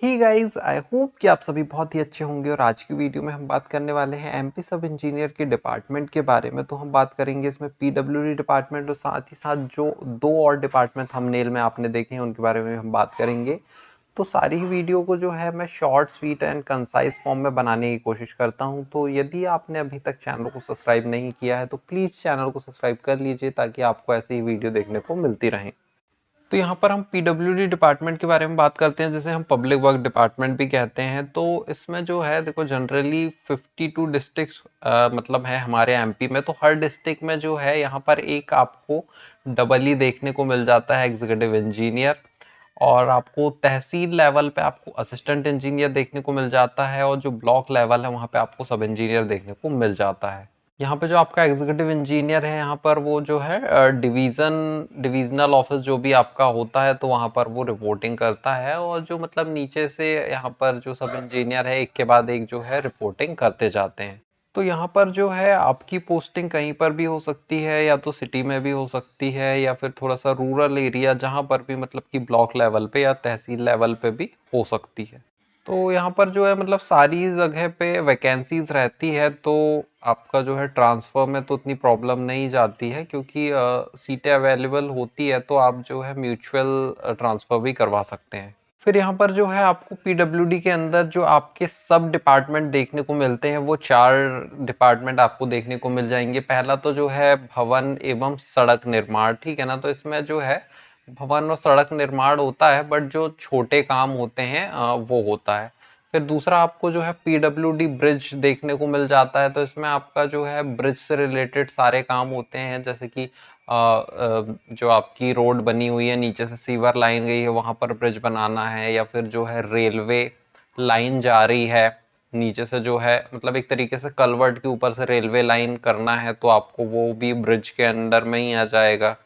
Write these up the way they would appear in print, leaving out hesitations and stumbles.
He guys, I hope कि आप सभी बहुत ही अच्छे होंगे। और आज की वीडियो में हम बात करने वाले हैं एमपी सब इंजीनियर के डिपार्टमेंट के बारे में। तो हम बात करेंगे इसमें पीडब्ल्यूडी डिपार्टमेंट और साथ ही साथ जो दो और डिपार्टमेंट थंबनेल में आपने देखे हैं उनके बारे में हम बात करेंगे। तो सारी ही वीडियो को जो है मैं short sweet and concise form में बनाने की कोशिश करता हूं। तो यदि आपने अभी तक चैनल को सब्सक्राइब नहीं किया है तो प्लीज़ चैनल को सब्सक्राइब कर लीजिए ताकि आपको ऐसी ही वीडियो देखने को मिलती रहें। तो यहाँ पर हम पीडब्ल्यूडी डिपार्टमेंट के बारे में बात करते हैं, जिसे हम पब्लिक वर्क डिपार्टमेंट भी कहते हैं। तो इसमें जो है देखो, जनरली 52 डिस्ट्रिक्ट्स मतलब है हमारे एमपी में। तो हर डिस्ट्रिक्ट में जो है यहाँ पर एक आपको डबल ई देखने को मिल जाता है, एग्जीक्यूटिव इंजीनियर। और आपको तहसील लेवल पे आपको असिस्टेंट इंजीनियर देखने को मिल जाता है, और जो ब्लॉक लेवल है वहाँ पे आपको सब इंजीनियर देखने को मिल जाता है। यहाँ पे जो आपका एग्जीक्यूटिव इंजीनियर है, यहाँ पर वो जो है डिविजनल ऑफिस जो भी आपका होता है, तो वहाँ पर वो रिपोर्टिंग करता है। और जो मतलब नीचे से यहाँ पर जो सब इंजीनियर है, एक के बाद एक जो है रिपोर्टिंग करते जाते हैं। तो यहाँ पर जो है आपकी पोस्टिंग कहीं पर भी हो सकती है, या तो सिटी में भी हो सकती है, या फिर थोड़ा सा रूरल एरिया जहाँ पर भी मतलब कि ब्लॉक लेवल पे या तहसील लेवल पे भी हो सकती है। तो यहाँ पर जो है मतलब सारी जगह पे वैकेंसीज रहती है। तो आपका जो है ट्रांसफ़र में तो उतनी प्रॉब्लम नहीं जाती है, क्योंकि सीटें अवेलेबल होती है, तो आप जो है म्यूचुअल ट्रांसफ़र भी करवा सकते हैं। फिर यहाँ पर जो है आपको पीडब्ल्यूडी के अंदर जो आपके सब डिपार्टमेंट देखने को मिलते हैं, वो 4 डिपार्टमेंट आपको देखने को मिल जाएंगे। पहला तो जो है भवन एवं सड़क निर्माण, ठीक है ना। तो इसमें जो है भवन और सड़क निर्माण होता है, बट जो छोटे काम होते हैं वो होता है। फिर दूसरा आपको जो है पीडब्ल्यूडी ब्रिज देखने को मिल जाता है। तो इसमें आपका जो है ब्रिज से रिलेटेड सारे काम होते हैं, जैसे कि जो आपकी रोड बनी हुई है, नीचे से सीवर लाइन गई है, वहाँ पर ब्रिज बनाना है, या फिर जो है रेलवे लाइन जा रही है नीचे से, जो है मतलब एक तरीके से कलवर्ट के ऊपर से रेलवे लाइन करना है, तो आपको वो भी ब्रिज के अंडर में ही आ जाएगा।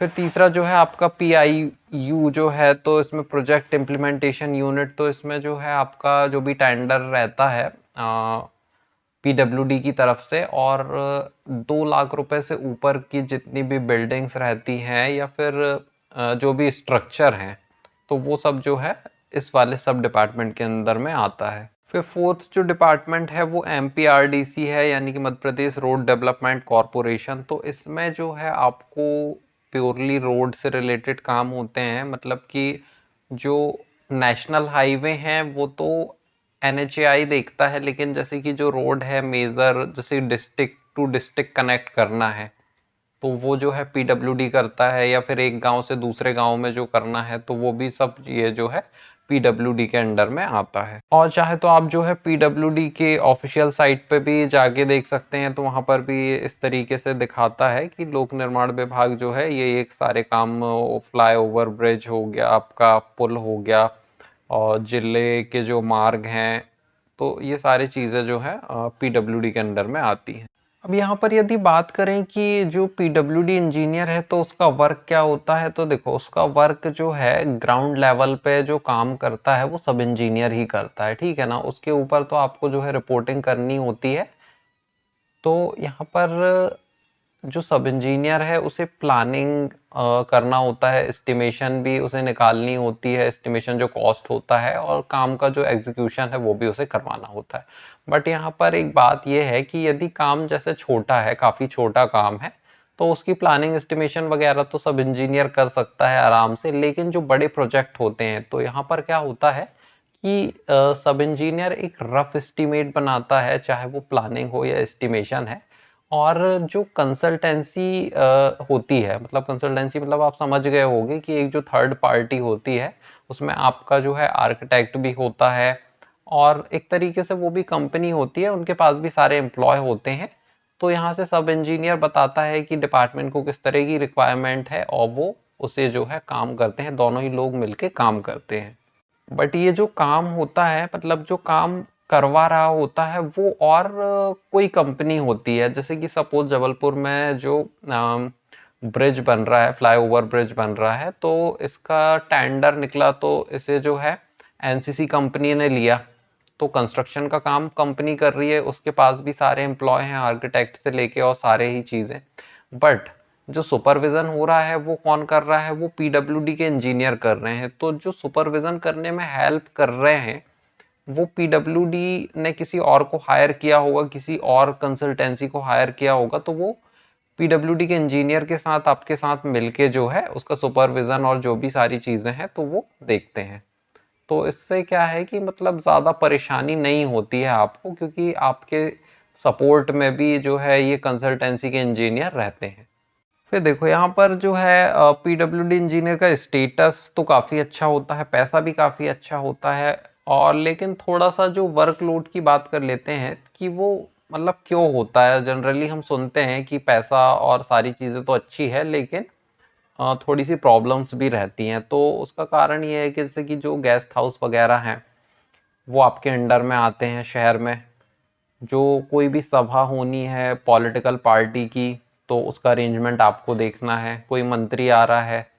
फिर तीसरा जो है आपका PIU जो है, तो इसमें प्रोजेक्ट इम्प्लीमेंटेशन यूनिट। तो इसमें जो है आपका जो भी टेंडर रहता है पीडब्ल्यूडी की तरफ से, और 2 लाख रुपए से ऊपर की जितनी भी बिल्डिंग्स रहती हैं, या फिर जो भी स्ट्रक्चर हैं, तो वो सब जो है इस वाले सब डिपार्टमेंट के अंदर में आता है। फिर फोर्थ जो डिपार्टमेंट है वो MPRDC है, यानी कि Madhya Pradesh road development corporation. तो इसमें जो है आपको प्योरली रोड से रिलेटेड काम होते हैं। मतलब कि जो नेशनल हाईवे हैं वो तो NHAI देखता है, लेकिन जैसे कि जो रोड है मेजर, जैसे डिस्ट्रिक्ट टू डिस्ट्रिक्ट कनेक्ट करना है, तो वो जो है पीडब्ल्यूडी करता है। या फिर एक गांव से दूसरे गांव में जो करना है, तो वो भी सब ये जो है पीडब्ल्यूडी के अंडर में आता है। और चाहे तो आप जो है पीडब्ल्यूडी के ऑफिशियल साइट पे भी जाके देख सकते हैं, तो वहाँ पर भी इस तरीके से दिखाता है कि लोक निर्माण विभाग जो है ये एक सारे काम, फ्लाईओवर ब्रिज हो गया, आपका पुल हो गया, और जिले के जो मार्ग हैं, तो ये सारी चीज़ें जो है पीडब्ल्यूडी के अंडर में आती हैं। अब यहाँ पर यदि बात करें कि जो पीडब्ल्यूडी इंजीनियर है तो उसका वर्क क्या होता है, तो देखो उसका वर्क जो है ग्राउंड लेवल पे जो काम करता है वो सब इंजीनियर ही करता है, ठीक है ना। उसके ऊपर तो आपको जो है रिपोर्टिंग करनी होती है। तो यहाँ पर जो सब इंजीनियर है उसे प्लानिंग करना होता है, एस्टिमेशन भी उसे निकालनी होती है, एस्टिमेशन जो कॉस्ट होता है, और काम का जो एग्जीक्यूशन है वो भी उसे करवाना होता है। बट यहाँ पर एक बात यह है कि यदि काम जैसे छोटा है, काफ़ी छोटा काम है, तो उसकी प्लानिंग एस्टिमेशन वगैरह तो सब इंजीनियर कर सकता है आराम से। लेकिन जो बड़े प्रोजेक्ट होते हैं, तो यहाँ पर क्या होता है कि सब इंजीनियर एक रफ एस्टिमेट बनाता है, चाहे वो प्लानिंग हो या एस्टिमेशन है। और जो कंसल्टेंसी होती है, मतलब कंसल्टेंसी मतलब आप समझ गए होंगे कि एक जो थर्ड पार्टी होती है, उसमें आपका जो है आर्किटेक्ट भी होता है, और एक तरीके से वो भी कंपनी होती है, उनके पास भी सारे एम्प्लॉय होते हैं। तो यहाँ से सब इंजीनियर बताता है कि डिपार्टमेंट को किस तरह की रिक्वायरमेंट है, और वो उसे जो है काम करते हैं, दोनों ही लोग मिलके काम करते हैं। बट ये जो काम होता है, मतलब जो काम करवा रहा होता है वो और कोई कंपनी होती है। जैसे कि सपोज जबलपुर में जो ब्रिज बन रहा है, फ्लाईओवर ब्रिज बन रहा है, तो इसका टेंडर निकला, तो इसे जो है एनसीसी कंपनी ने लिया। तो कंस्ट्रक्शन का काम कंपनी कर रही है, उसके पास भी सारे एम्प्लॉय हैं, आर्किटेक्ट से लेके और सारे ही चीज़ें। बट जो सुपरविज़न हो रहा है वो कौन कर रहा है, वो पीडब्ल्यूडी के इंजीनियर कर रहे हैं। तो जो सुपरविज़न करने में हेल्प कर रहे हैं, वो पीडब्ल्यूडी ने किसी और को हायर किया होगा, किसी और कंसल्टेंसी को हायर किया होगा, तो वो पीडब्ल्यूडी के इंजीनियर के साथ आपके साथ मिलके जो है उसका सुपरविज़न और जो भी सारी चीज़ें हैं तो वो देखते हैं। तो इससे क्या है कि मतलब ज़्यादा परेशानी नहीं होती है आपको, क्योंकि आपके सपोर्ट में भी जो है ये कंसल्टेंसी के इंजीनियर रहते हैं। फिर देखो यहाँ पर जो है पीडब्ल्यूडी इंजीनियर का स्टेटस तो काफ़ी अच्छा होता है, पैसा भी काफ़ी अच्छा होता है, और लेकिन थोड़ा-सा जो वर्कलोड की बात कर लेते हैं कि वो मतलब क्यों होता है। जनरली हम सुनते हैं कि पैसा और सारी चीज़ें तो अच्छी है, लेकिन थोड़ी-सी प्रॉब्लम्स भी रहती हैं। तो उसका कारण ये है कि जैसे कि जो गेस्ट हाउस वगैरह हैं, वो आपके अंडर में आते हैं शहर में। जो कोई भी सभा होनी है पॉलिटिकल पार्टी की, तो उसका अरेंजमेंट आपको देखना है। कोई मंत्री आ रहा है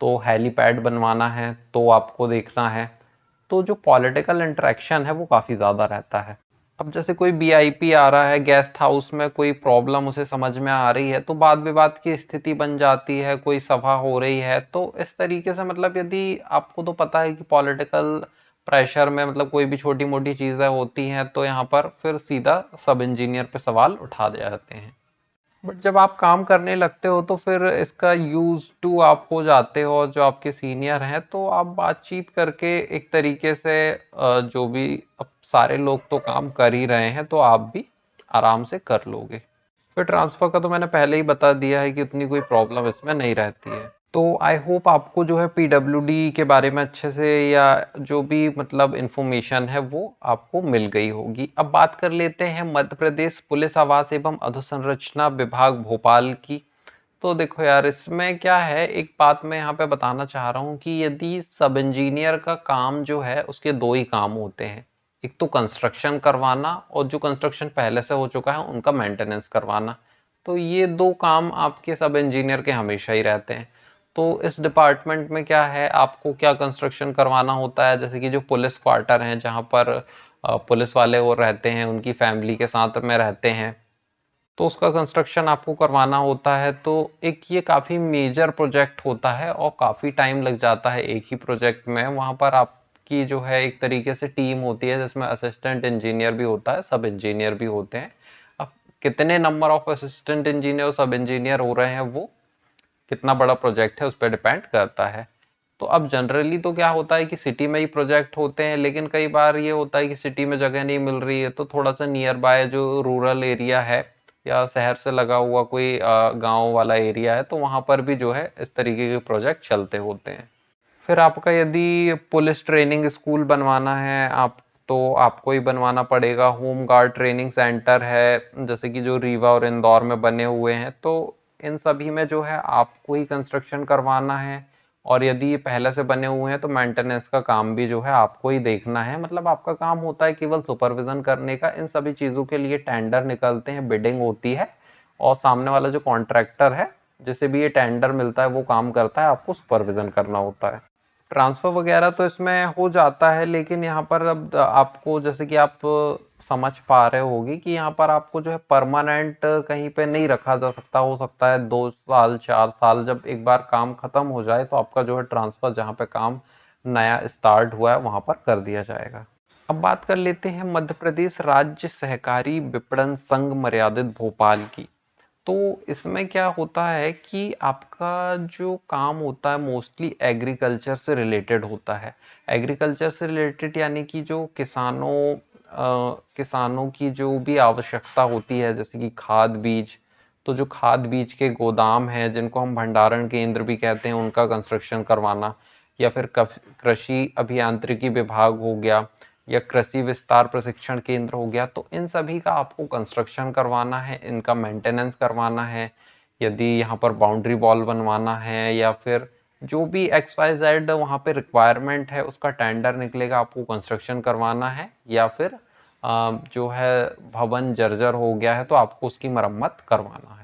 तो हेलीपैड बनवाना है तो आपको देखना है। तो जो पॉलिटिकल इंटरेक्शन है वो काफ़ी ज़्यादा रहता है। अब जैसे कोई वीआईपी आ रहा है गेस्ट हाउस में, कोई प्रॉब्लम उसे समझ में आ रही है, तो वाद विवाद की स्थिति बन जाती है, कोई सभा हो रही है, तो इस तरीके से मतलब यदि आपको तो पता है कि पॉलिटिकल प्रेशर में मतलब कोई भी छोटी मोटी चीज़ें होती हैं, तो यहाँ पर फिर सीधा सब इंजीनियर पे सवाल उठा दिए जाते हैं। बट जब आप काम करने लगते हो तो फिर इसका यूज टू आप हो जाते हो, और जो आपके सीनियर हैं तो आप बातचीत करके एक तरीके से जो भी अब सारे लोग तो काम कर ही रहे हैं तो आप भी आराम से कर लोगे। फिर ट्रांसफ़र का तो मैंने पहले ही बता दिया है कि उतनी कोई प्रॉब्लम इसमें नहीं रहती है। तो आई होप आपको जो है पीडब्ल्यूडी के बारे में अच्छे से या जो भी मतलब इन्फॉर्मेशन है वो आपको मिल गई होगी। अब बात कर लेते हैं मध्य प्रदेश पुलिस आवास एवं अधोसंरचना विभाग भोपाल की। तो देखो यार, इसमें क्या है, एक बात मैं यहाँ पे बताना चाह रहा हूँ कि यदि सब इंजीनियर का काम जो है उसके दो ही काम होते हैं। एक तो कंस्ट्रक्शन करवाना, और जो कंस्ट्रक्शन पहले से हो चुका है उनका मेंटेनेंस करवाना। तो ये दो काम आपके सब इंजीनियर के हमेशा ही रहते हैं। तो इस डिपार्टमेंट में क्या है, आपको क्या कंस्ट्रक्शन करवाना होता है, जैसे कि जो पुलिस क्वार्टर हैं जहाँ पर पुलिस वाले वो रहते हैं, उनकी फैमिली के साथ में रहते हैं, तो उसका कंस्ट्रक्शन आपको करवाना होता है। तो एक ये काफ़ी मेजर प्रोजेक्ट होता है और काफ़ी टाइम लग जाता है एक ही प्रोजेक्ट में। वहाँ पर आपकी जो है एक तरीके से टीम होती है जिसमें असिस्टेंट इंजीनियर भी होता है, सब इंजीनियर भी होते हैं। अब कितने नंबर ऑफ असिस्टेंट इंजीनियर और सब इंजीनियर हो रहे हैं, वो कितना बड़ा प्रोजेक्ट है उस पर डिपेंड करता है। तो अब जनरली तो क्या होता है कि सिटी में ही प्रोजेक्ट होते हैं, लेकिन कई बार ये होता है कि सिटी में जगह नहीं मिल रही है, तो थोड़ा सा नियर बाय जो रूरल एरिया है या शहर से लगा हुआ कोई गांव वाला एरिया है, तो वहाँ पर भी जो है इस तरीके के प्रोजेक्ट चलते होते हैं। फिर आपका यदि पुलिस ट्रेनिंग स्कूल बनवाना है आप, तो आपको ही बनवाना पड़ेगा। होम गार्ड ट्रेनिंग सेंटर है जैसे कि जो रीवा और इंदौर में बने हुए हैं, तो इन सभी में जो है आपको ही कंस्ट्रक्शन करवाना है। और यदि ये पहले से बने हुए हैं तो मेंटेनेंस का काम भी जो है आपको ही देखना है। मतलब आपका काम होता है केवल सुपरविजन करने का। इन सभी चीज़ों के लिए टेंडर निकलते हैं, बिडिंग होती है, और सामने वाला जो कॉन्ट्रैक्टर है जिसे भी ये टेंडर मिलता है वो काम करता है, आपको सुपरविजन करना होता है। ट्रांसफ़र वगैरह तो इसमें हो जाता है, लेकिन यहाँ पर अब आपको जैसे कि आप समझ पा रहे होगे कि यहाँ पर आपको जो है परमानेंट कहीं पे नहीं रखा जा सकता। हो सकता है 2 साल 4 साल, जब एक बार काम ख़त्म हो जाए तो आपका जो है ट्रांसफ़र जहाँ पे काम नया स्टार्ट हुआ है वहाँ पर कर दिया जाएगा। अब बात कर लेते हैं मध्य प्रदेश राज्य सहकारी विपणन संघ मर्यादित भोपाल की। तो इसमें क्या होता है कि आपका जो काम होता है मोस्टली एग्रीकल्चर से रिलेटेड होता है। एग्रीकल्चर से रिलेटेड यानी कि जो किसानों की जो भी आवश्यकता होती है, जैसे कि खाद बीज, तो जो खाद बीज के गोदाम हैं जिनको हम भंडारण केंद्र भी कहते हैं, उनका कंस्ट्रक्शन करवाना, या फिर कृषि अभियांत्रिकी विभाग हो गया, या कृषि विस्तार प्रशिक्षण केंद्र हो गया, तो इन सभी का आपको कंस्ट्रक्शन करवाना है, इनका मेंटेनेंस करवाना है। यदि यहाँ पर बाउंड्री वॉल बनवाना है या फिर जो भी एक्स वाई जेड वहाँ पे रिक्वायरमेंट है उसका टेंडर निकलेगा, आपको कंस्ट्रक्शन करवाना है। या फिर जो है भवन जर्जर हो गया है तो आपको उसकी मरम्मत करवाना है।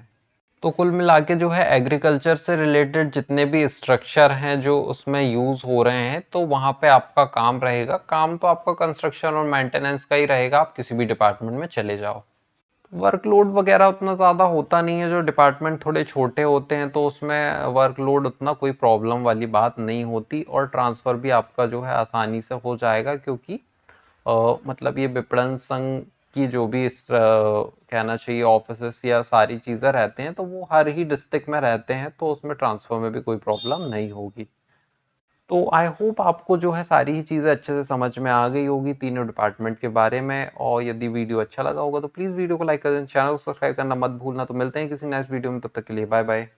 तो कुल मिला के जो है एग्रीकल्चर से रिलेटेड जितने भी स्ट्रक्चर हैं जो उसमें यूज़ हो रहे हैं, तो वहाँ पे आपका काम रहेगा। काम तो आपका कंस्ट्रक्शन और मेंटेनेंस का ही रहेगा, आप किसी भी डिपार्टमेंट में चले जाओ। वर्कलोड वगैरह उतना ज़्यादा होता नहीं है, जो डिपार्टमेंट थोड़े छोटे होते हैं तो उसमें वर्कलोड उतना कोई प्रॉब्लम वाली बात नहीं होती और ट्रांसफ़र भी आपका जो है आसानी से हो जाएगा, क्योंकि मतलब ये विपणन संघ की जो भी कहना चाहिए ऑफिसेस या सारी चीज़ें रहते हैं तो वो हर ही डिस्ट्रिक्ट में रहते हैं, तो उसमें ट्रांसफ़र में भी कोई प्रॉब्लम नहीं होगी। तो आई होप आपको जो है सारी ही चीज़ें अच्छे से समझ में आ गई होगी तीनों डिपार्टमेंट के बारे में, और यदि वीडियो अच्छा लगा होगा तो प्लीज़ वीडियो को लाइक कर दें, चैनल को सब्सक्राइब करना मत भूलना। तो मिलते हैं किसी नेक्स्ट वीडियो में, तब तक के लिए बाय बाय।